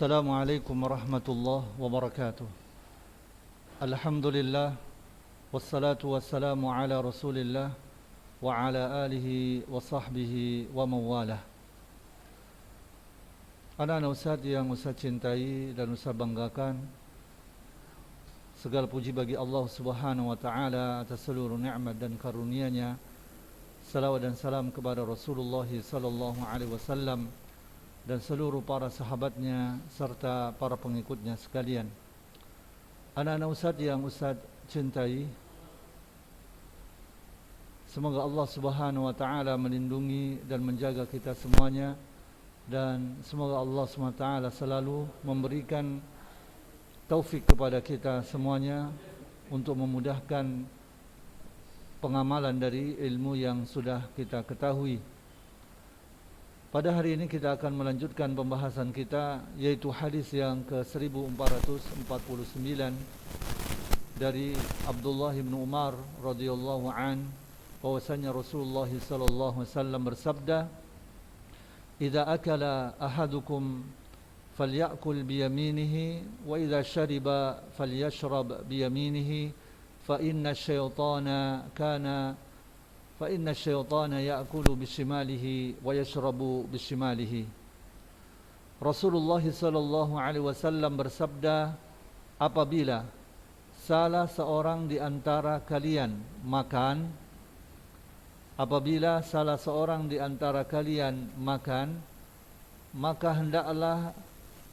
Assalamualaikum warahmatullahi wabarakatuh. Alhamdulillah, wassalatu wassalamu ala rasulillah wa ala alihi wa sahbihi wa mawalah. Anak-anak Ustaz yang Ustaz cintai dan Ustaz banggakan, segala puji bagi Allah Subhanahu wa taala atas seluruh nikmat dan karunia-Nya. Salawat dan salam kepada Rasulullah sallallahu alaihi wasallam dan seluruh para sahabatnya serta para pengikutnya sekalian. Anak-anak Ustaz yang Ustaz cintai, semoga Allah Subhanahu wa taala melindungi dan menjaga kita semuanya, dan semoga Allah Subhanahu wa taala selalu memberikan taufik kepada kita semuanya untuk memudahkan pengamalan dari ilmu yang sudah kita ketahui. Pada hari ini kita akan melanjutkan pembahasan kita, yaitu hadis yang ke-1449 dari Abdullah bin Umar radhiyallahu an, bahwasanya Rasulullah sallallahu alaihi wasallam bersabda, "Idza akala ahadukum falyakul biyaminihi wa idza shariba falyashrab biyaminihi fa inna asyaitana ya'kulu bishimalihi wa yashrabu bishimalihi." Rasulullah sallallahu alaihi wasallam bersabda, apabila salah seorang di antara kalian makan, maka hendaklah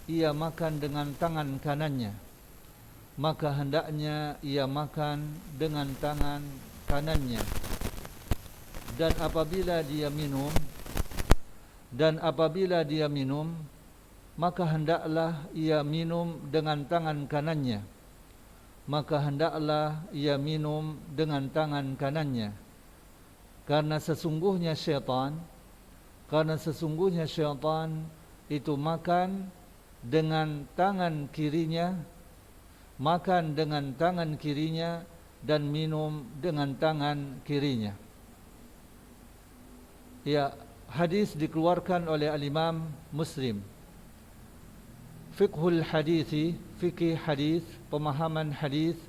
ia makan dengan tangan kanannya. Maka hendaknya ia makan dengan tangan kanannya. Dan apabila dia minum, maka hendaklah ia minum dengan tangan kanannya. Karena sesungguhnya syaitan itu makan dengan tangan kirinya dan minum dengan tangan kirinya. Ya, hadis dikeluarkan oleh al-Imam Muslim. Fikih hadis, pemahaman hadis.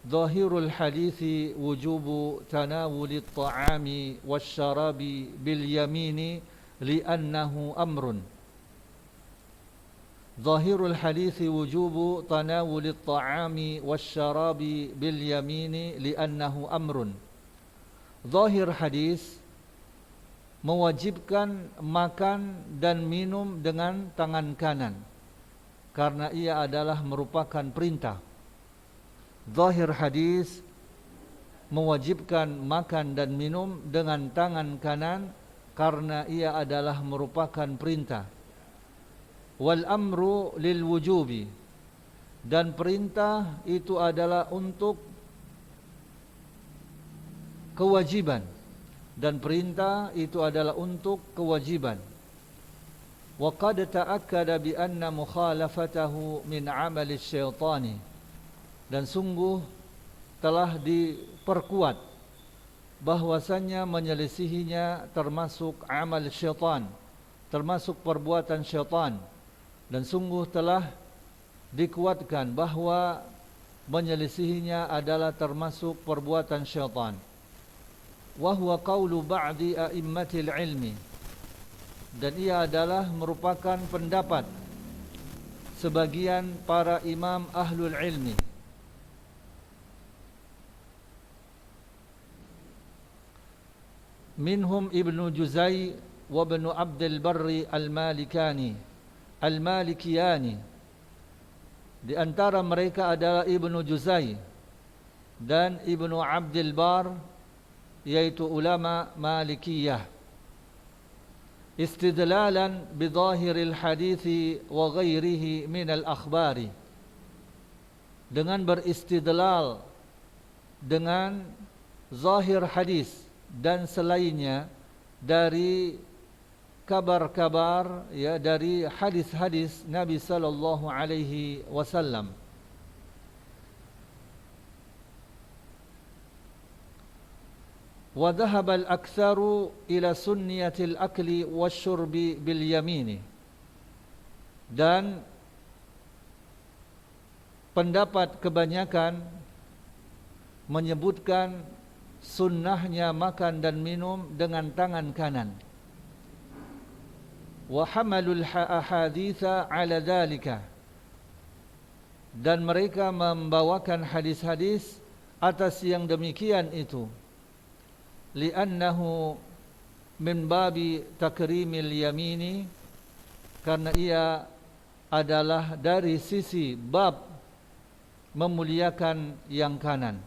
Zahirul hadisi wujubu tanawuli at-ta'ami wasyarabi bil yamini li'annahu amrun. Zahirul hadisi wujubu tanawuli at-ta'ami wasyarabi bil yamini li'annahu amrun. Zahir hadis mewajibkan makan dan minum dengan tangan kanan, karena ia adalah merupakan perintah. Zahir hadis mewajibkan makan dan minum dengan tangan kanan karena ia adalah merupakan perintah. Wal amru lil wujubi, dan perintah itu adalah untuk kewajiban. Wa qad ta'akkada bi anna mukhalafatahu min 'amali syaitani, dan sungguh telah diperkuat bahwasannya menyelisihinya termasuk amal syaitan, termasuk perbuatan syaitan, dan sungguh telah dikuatkan bahwa menyelisihinya adalah termasuk perbuatan syaitan. Wa huwa qaulu ba'di a'immatil ilmi, dan ia adalah merupakan pendapat sebagian para imam ahlul ilmi. Minhum Ibnu Juzai wa Ibnu Abdul Barri al-Malikiyani. Di antara mereka adalah Ibnu Juzai dan Ibnu Abdul Bar, yaitu ulama Malikiyah. Istidlalan bidhahiril hadithi wa ghairihi minal akhbari, dengan beristidlal dengan zahir hadis dan selainnya dari kabar-kabar, ya, dari hadis-hadis Nabi sallallahu alaihi wasallam. وذهب الأكثر إلى سنية الأكل والشرب باليمين. Dan pendapat kebanyakan menyebutkan sunnahnya makan dan minum dengan tangan kanan. Wa hamalul ahaditha ala dhalika, dan mereka membawakan hadis-hadis atas yang demikian itu, li'annahu min babi takrimil yamini, karena ia adalah dari sisi bab memuliakan yang kanan.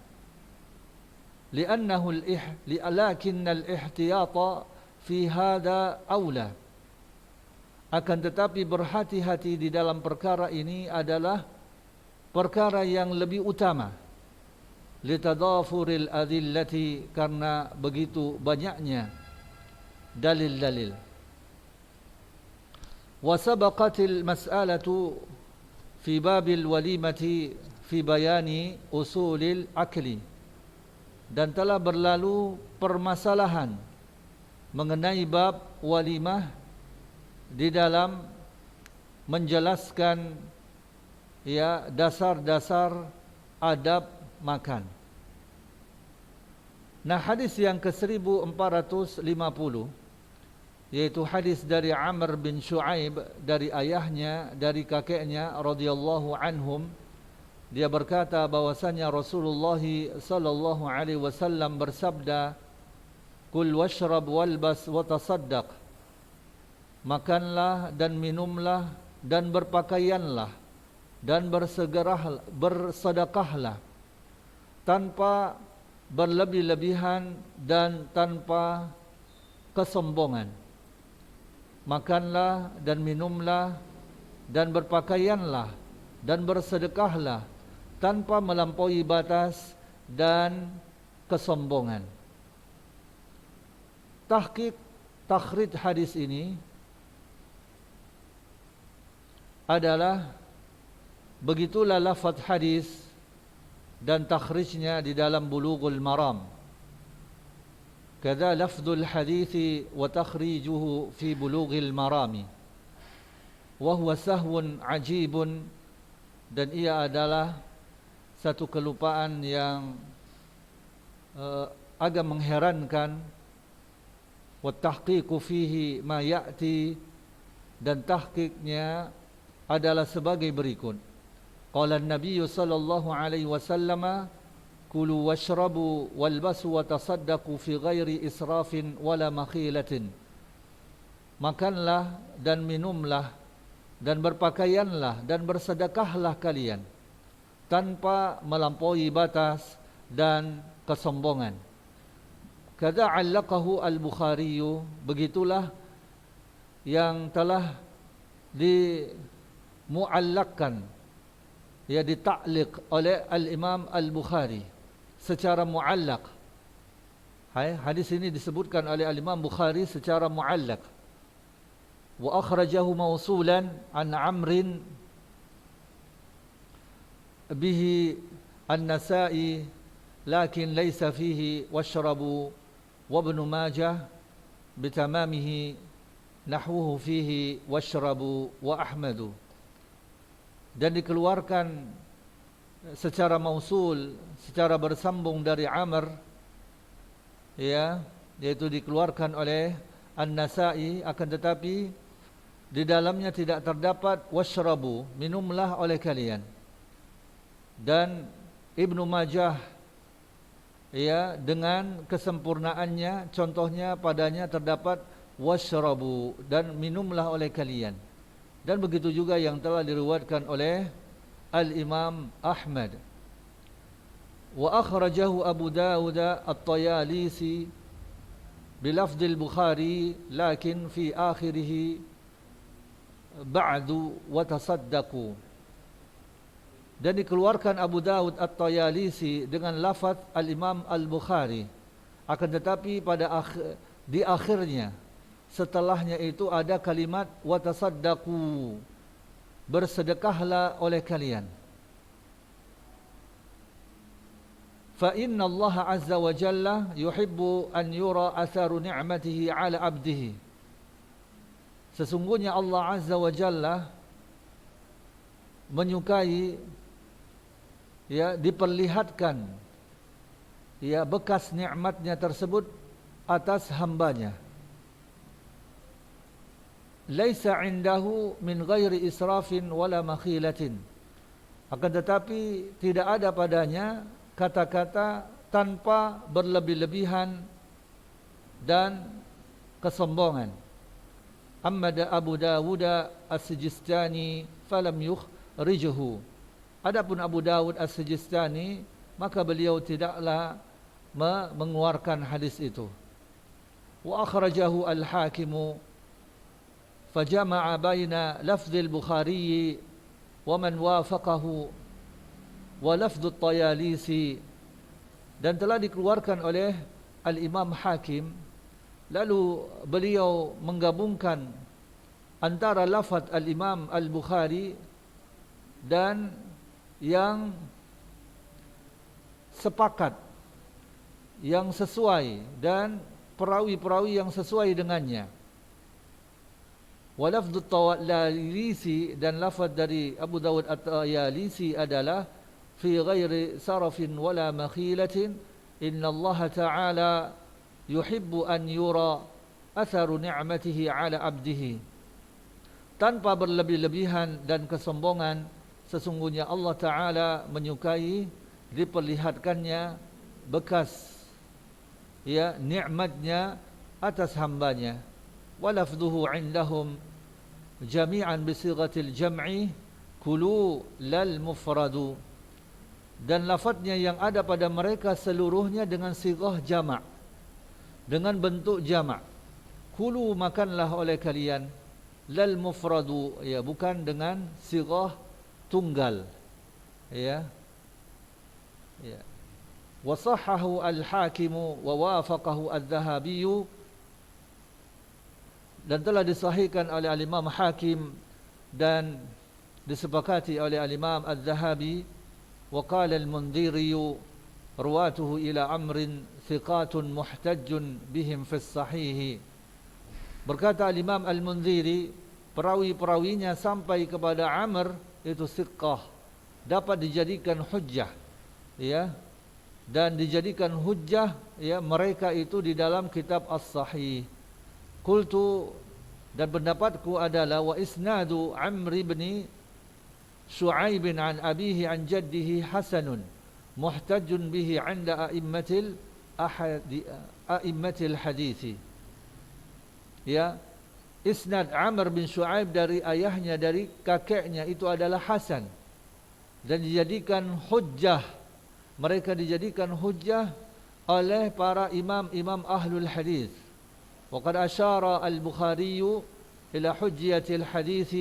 Li'annahu lakinnal ihtiyata fi hadha aula, akan tetapi berhati-hati di dalam perkara ini adalah perkara yang lebih utama. Litadafuril adillati, karena begitu banyaknya dalil-dalil. Wa sabaqatil mas'alatu fi babil walimati fi bayani usulil akli, dan telah berlalu permasalahan mengenai bab walimah di dalam menjelaskan dasar-dasar adab makan. Nah, hadis yang ke-1450, yaitu hadis dari Amr bin Shu'aib dari ayahnya, dari kakeknya radhiyallahu anhum. Dia berkata bahwasanya Rasulullah sallallahu alaihi wasallam bersabda, "Kul washrab walbas wa tasaddaq." Makanlah dan minumlah dan berpakaianlah dan bersedekahlah tanpa berlebih-lebihan dan tanpa kesombongan. Makanlah dan minumlah dan berpakaianlah dan bersedekahlah tanpa melampaui batas dan kesombongan. Takhrij hadis ini adalah, begitulah lafaz hadis dan takhrijnya di dalam Bulughul Maram. Kadza lafzul hadithi wa takhrijuhu fi Bulughil Marami. Wa huwa sahwun ajibun, dan ia adalah satu kelupaan yang agak mengherankan. Wa tahqiqu fihi ma ya'ti, dan tahqiqnya adalah sebagai berikut. Qala an-nabiy sallallahu alaihi wasallam, kulu washrabu walbasu wa tasaddaqu fi ghairi israfin wala makhilatin. Makanlah dan minumlah dan berpakaianlah dan bersedekahlah kalian tanpa melampaui batas dan kesombongan. Kadza 'allaqahu al-Bukhari, begitulah yang telah dimu'allaqkan, ditakliq oleh al-Imam al-Bukhari secara mu'allaq. Hadis ini disebutkan oleh al-Imam Bukhari secara mu'allaq. Wa akhrajahu mawsulan an Amrin bihi an-Nasa'i, lakin laysa fihi washrabu, wa Ibn Majah bitamamihi nahwuhu fihi washrabu wa Ahmadu. Dan dikeluarkan secara mausul, secara bersambung dari Amr, yaitu dikeluarkan oleh An-Nasa'i, akan tetapi di dalamnya tidak terdapat washrabu, minumlah oleh kalian. Dan Ibnu Majah dengan kesempurnaannya, contohnya padanya terdapat washrabu, dan minumlah oleh kalian. Dan begitu juga yang telah diriwayatkan oleh Al-Imam Ahmad. Wa akhrajahu Abu Dawud at-Tayalisi bilafdil Bukhari, lakin fi akhirih ba'du wa tasaddaqu. Dan dikeluarkan Abu Dawud at-Tayalisi dengan lafaz Al-Imam Al-Bukhari, akan tetapi di akhirnya, setelahnya itu ada kalimat wa tasaddaqu, bersedekahlah oleh kalian. Fa inna Allah azza wa jalla yuhibbu an yura atharu ni'matihi ala abdihi. Sesungguhnya Allah azza wa jalla menyukai ya diperlihatkan ya bekas nikmatnya tersebut atas hambanya. Laisa indahu min ghairi israfin wala makhilatin. Akan tetapi tidak ada padanya kata-kata tanpa berlebih-lebihan dan kesombongan. Amma Abu Dawud As-Sijistani falam yukhrijuhu. Adapun Abu Dawud As-Sijistani maka beliau tidaklah mengeluarkan hadis itu. Wa akhrajahu al-Hakim fajama'a baina lafz al-Bukhari wa man wafaqahu wa lafz at-Tayalisi, dan telah dikeluarkan oleh Al-Imam Hakim, lalu beliau menggabungkan antara lafaz Al-Imam Al-Bukhari dan yang sepakat, yang sesuai, dan perawi-perawi yang sesuai dengannya. Wa lafdhu at-Tayalisi, dan lafaz dari Abu Dawud at-Tayalisi adalah fi ghairi sarafin wala makhilatin, inna Allah Ta'ala yuhibbu an yura atharu ni'matihi ala abdihi. Tanpa berlebih-lebihan dan kesombongan, sesungguhnya Allah Ta'ala menyukai diperlihatkannya bekas ya nikmatnya atas hambanya. Walafdhuhu indahum jami'an bisighatil jam'i kulu lal mufradu, dan lafadznya yang ada pada mereka seluruhnya dengan sighah jama', dengan bentuk jama'. Kulu, makanlah oleh kalian, lal mufradu, ya bukan dengan sighah tunggal, ya. Ya. Wa sahhahu al-Hakim wa wafaqahu adz-Dzahabi, dan telah disahihkan oleh al-Imam Hakim dan disepakati oleh al-Imam adz-Dzahabi. Wa qala al-Mundhiri ruwatuhu ila amrin thiqatun muhtajjun bihim fi as-sahih. Berkata al-Imam al-Mundhiri, perawi-perawinya sampai kepada Amr itu thiqah, dapat dijadikan hujjah, ya, dan dijadikan hujjah ya mereka itu di dalam kitab As-Sahih. Qultu, dan pendapatku adalah wa isnadu Amr bin Shu'aib an abihi an jaddihi hasanun muhtajjun bihi 'inda a'immatil hadits. Ya, isnad Amr bin Shu'aib dari ayahnya, dari kakeknya itu adalah hasan dan dijadikan hujjah. Mereka dijadikan hujjah oleh para imam-imam ahlul hadis. Wa qad asyara al-Bukhari ila hujjatil hadis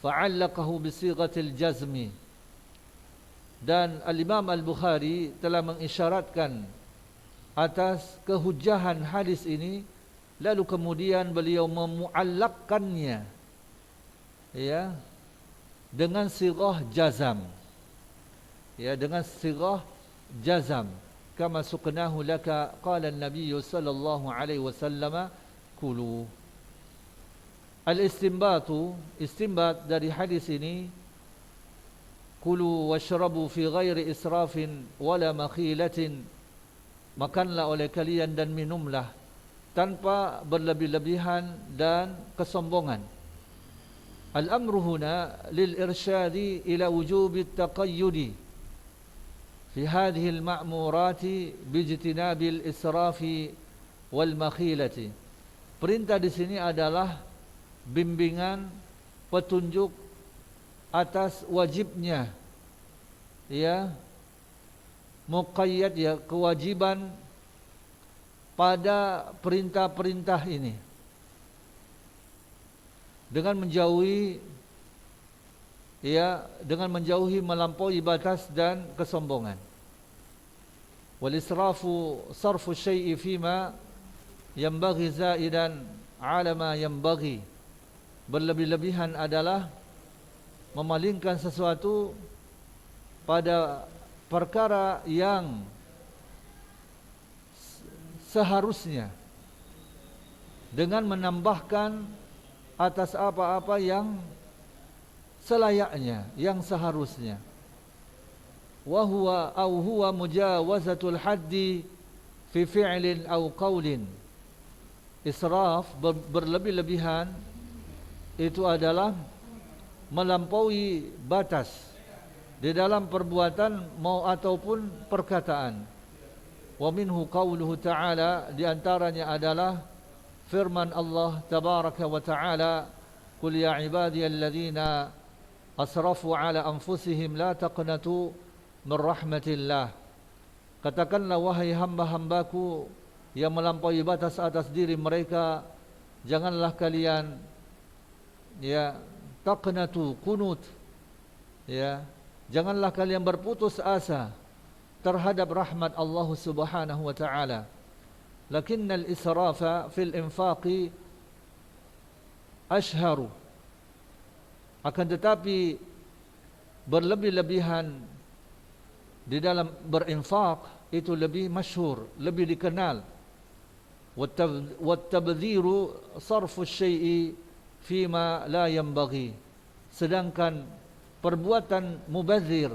fa'allaqahu bi sighatil jazmi. Dan al-Imam al-Bukhari telah mengisyaratkan atas kehujjahan hadis ini, lalu kemudian beliau memuallaqkannya ya dengan sighah jazam. Ya, dengan sighah jazam, kama suqnahu laka qala an-nabiy sallallahu alaihi wasallam kulu. Al-istinbatu, istinbat dari hadis ini, kulu washrabu fi ghairi israfin wala makhilatin, makanlah oleh kalian dan minumlah tanpa berlebih-lebihan dan kesombongan. Al-amru huna lil irsyadi ila wujubi at-taqayyudi fi hadhihi al-ma'murati bijtinabil israfi wal makhilati. Perintah di sini adalah bimbingan, petunjuk atas wajibnya ya muqayyad, ya kewajiban pada perintah-perintah ini dengan menjauhi ya dengan menjauhi melampaui batas dan kesombongan. Wal israfu sarfu syai'i fima yanbaghi zaidan 'ala ma yanbaghi. Berlebih-lebihan adalah memalingkan sesuatu pada perkara yang seharusnya dengan menambahkan atas apa-apa yang selayaknya, yang seharusnya. Wa huwa mujawazatul haddi fi fi'lin aw qawlin. Israf, berlebih-lebihan, itu adalah melampaui batas di dalam perbuatan mau ataupun perkataan. Wa minhu qawluhu ta'ala, di antaranya adalah firman Allah tabaraka wa ta'ala, qul ya ibadiyalladzina asrafu ala anfusihim la taqnatu min rahmatillah. Katakanlah wahai hamba-hambaku yang melampaui batas atas diri mereka, janganlah kalian taqnatu, kunut, janganlah kalian berputus asa terhadap rahmat Allah Subhanahu wa taala. Lakinnal israfa fil infaqi ashharu, akan tetapi berlebih-lebihan di dalam berinfak itu lebih masyhur, lebih dikenal. Wat-tabdhiru sarfu syai'i fima la yanbaghi. Sedangkan perbuatan mubazir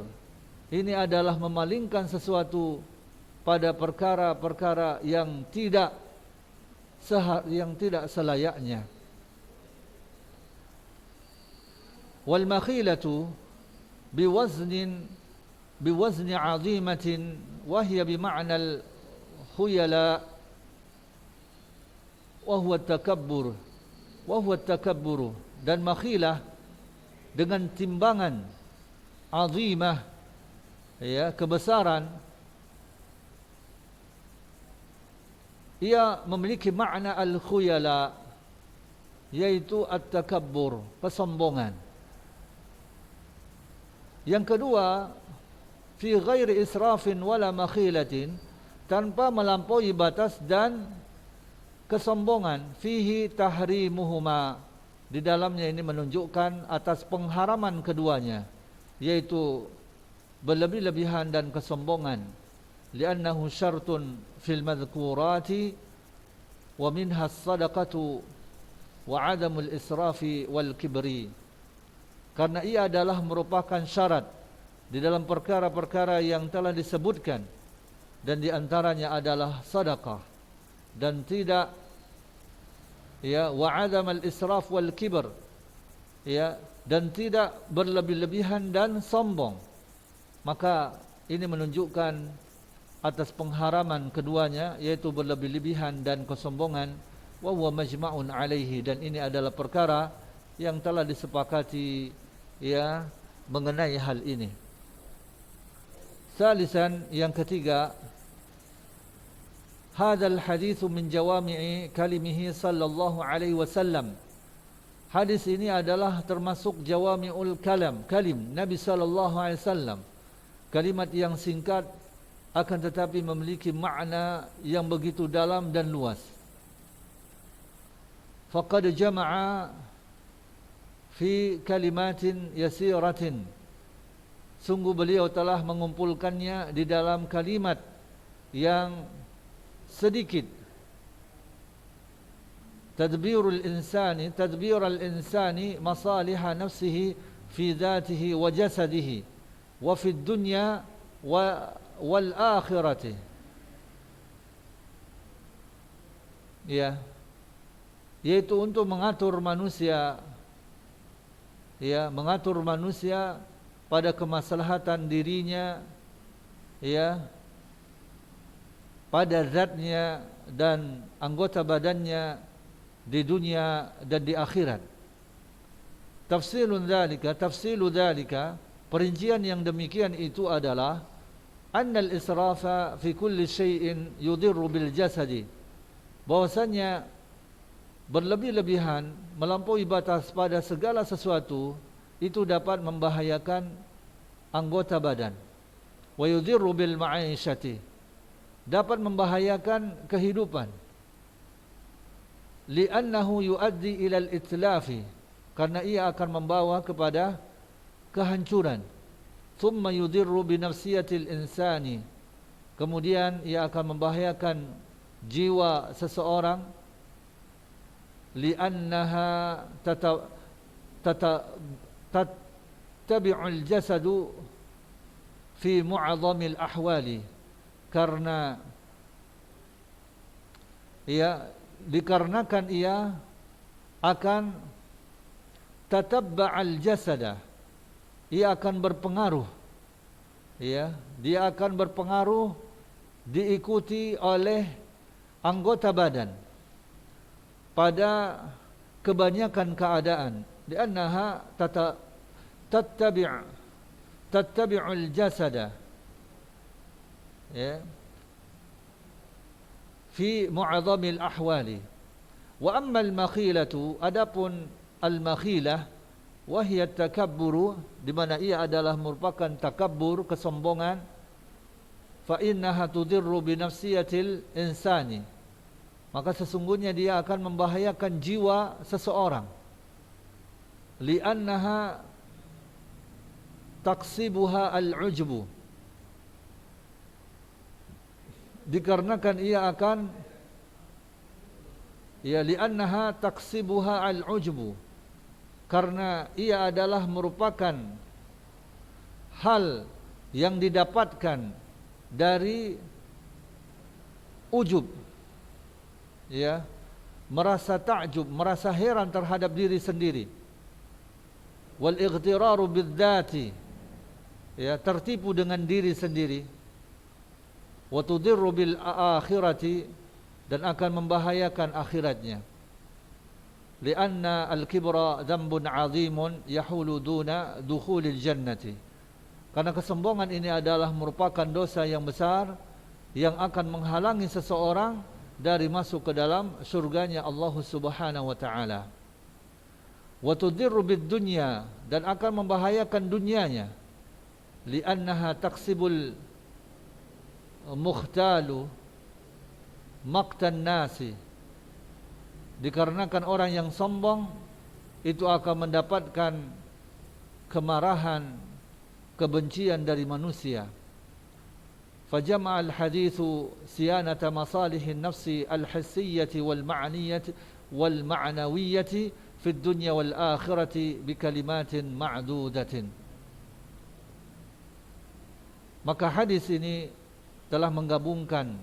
ini adalah memalingkan sesuatu pada perkara-perkara yang tidak selayaknya. Wal makhilatu biwazni 'azimatin wa hiya bima'na al-khuyala wa huwa at-takabbur. Dan makhilah dengan timbangan azimah, kebesaran, ia memiliki makna al-khuyala, yaitu at-takabbur, kesombongan. Yang kedua, fi ghairi israfin wala makhilatin, tanpa melampaui batas dan kesombongan. Fihi tahrimuhuma, di dalamnya ini menunjukkan atas pengharaman keduanya, yaitu berlebih-lebihan dan kesombongan. Li'annahu syartun fil madhkurati wa minha as-sadaqatu wa 'adamul israfi wal kibri. Karena ia adalah merupakan syarat di dalam perkara-perkara yang telah disebutkan, dan di antaranya adalah sedekah dan tidak wa 'adamal israf wal kibr, dan tidak berlebih-lebihan dan sombong. Maka ini menunjukkan atas pengharaman keduanya, yaitu berlebih-lebihan dan kesombongan. Wa huwa majma'un alaihi, dan ini adalah perkara yang telah disepakati mengenai hal ini. Salisan, yang ketiga, hadzal haditsu min jawami'i kalimihi sallallahu alaihi wasallam. Hadis ini adalah termasuk jawami'ul kalim Nabi sallallahu alaihi wasallam, kalimat yang singkat akan tetapi memiliki makna yang begitu dalam dan luas. Faqad jama'a fi kalimatin yasiratin, sungguh beliau telah mengumpulkannya di dalam kalimat yang sedikit. Tadbirul insani masaliha nafsihi fi dhatihi wa jasadihi wa fi dunya wal akhirati. Yaitu untuk mengatur manusia, mengatur manusia pada kemaslahatan dirinya, pada zatnya dan anggota badannya di dunia dan di akhirat. Tafsilu dzalika, perincian yang demikian itu adalah annal israfa fi kulli syai'in yudhirru bil jasadi, bahwasanya berlebih-lebihan, melampaui batas pada segala sesuatu itu dapat membahayakan anggota badan. Wa yudhirru bil ma'isyati, dapat membahayakan kehidupan. Li'annahu yuaddi ila al-itlafi, karena ia akan membawa kepada kehancuran. Thumma yudhirru bi nafsiyatil insani, kemudian ia akan membahayakan jiwa seseorang. Li'annaha tattabi'ul jasadu fi mu'adhamil ahwali, karena dikarenakan ia akan tatabba'al jasada, ia akan berpengaruh, dia akan berpengaruh, diikuti oleh anggota badan pada kebanyakan keadaan. Li'annaha tattabi'ul jasada fi mu'adhamil ahwali. Wa amma al-makhilatu, adapun al-makhilah wahiyat takabburu, di mana ia adalah merupakan takabbur, kesombongan, fa innaha tudirru bi nafsiyatil insani, maka sesungguhnya dia akan membahayakan jiwa seseorang. Li'annaha taqsibuha al-ujbu, dikarenakan ia akan li'annaha taqsibuha al-ujbu, karena ia adalah merupakan hal yang didapatkan dari ujub, merasa takjub, merasa heran terhadap diri sendiri. Wal ightiraru bidzati, tertipu dengan diri sendiri. Wa tudirru bil akhirati, dan akan membahayakan akhiratnya. Lianna al-kibra dzambun 'azimun yahulu duna dukhulil jannati, karena kesombongan ini adalah merupakan dosa yang besar yang akan menghalangi seseorang dari masuk ke dalam surganya Allah Subhanahu wa taala. Wa tudirru bid dunya, dan akan membahayakan dunianya. Liannaha taqsibul mukhtalu maqtan nasi, dikarenakan orang yang sombong itu akan mendapatkan kemarahan, kebencian dari manusia. Fajama'a al-hadithu siyanata masalihin nafsi al-hissiyyati wal-ma'niyyati wal-ma'nawiyyati fi dunya wal-akhirati bi kalimatin ma'dudatin. Maka hadis ini telah menggabungkan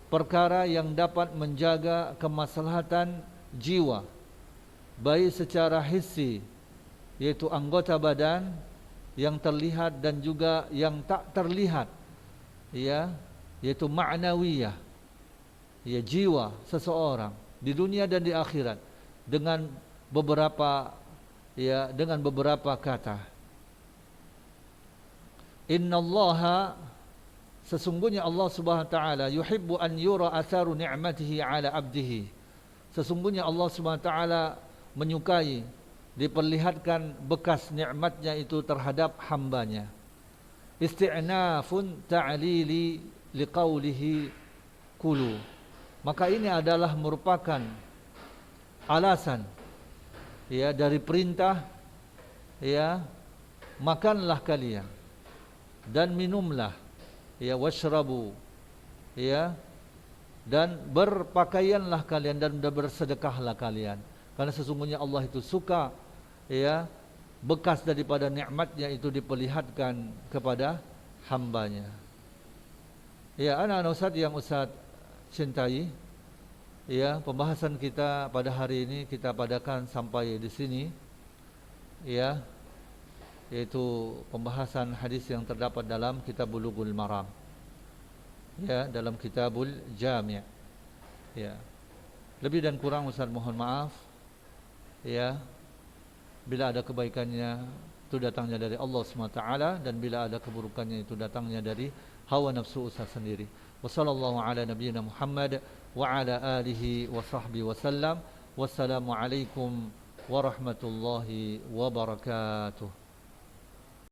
perkara yang dapat menjaga kemaslahatan jiwa, baik secara hissi, yaitu anggota badan yang terlihat dan juga yang tak terlihat, yaitu ma'nawiyah, jiwa seseorang di dunia dan di akhirat, dengan beberapa kata. Innallaha, sesungguhnya Allah Subhanahu wa taala, yuhibbu an yura atharu ni'matihi ala abdihi, sesungguhnya Allah Subhanahu wa taala menyukai diperlihatkan bekas nikmatnya itu terhadap hambanya. Isti'nafun ta'lili liqaulihi kulu, maka ini adalah merupakan alasan dari perintah, makanlah kalian dan minumlah, washrabu, dan berpakaianlah kalian dan bersedekahlah kalian, karena sesungguhnya Allah itu suka bekas daripada nikmatnya itu diperlihatkan kepada hambanya. Anak-anak Ustaz yang Ustaz cintai, pembahasan kita pada hari ini kita padakan sampai di sini, yaitu pembahasan hadis yang terdapat dalam kitab Bulughul Maram, dalam kitabul Jami'. Lebih dan kurang Ustaz mohon maaf. Bila ada kebaikannya itu datangnya dari Allah SWT, dan bila ada keburukannya itu datangnya dari hawa nafsu Ustaz sendiri. Wassallallahu ala nabiyyina Muhammad wa ala alihi wa sahbihi wasallam. Wassalamualaikum warahmatullahi wabarakatuh.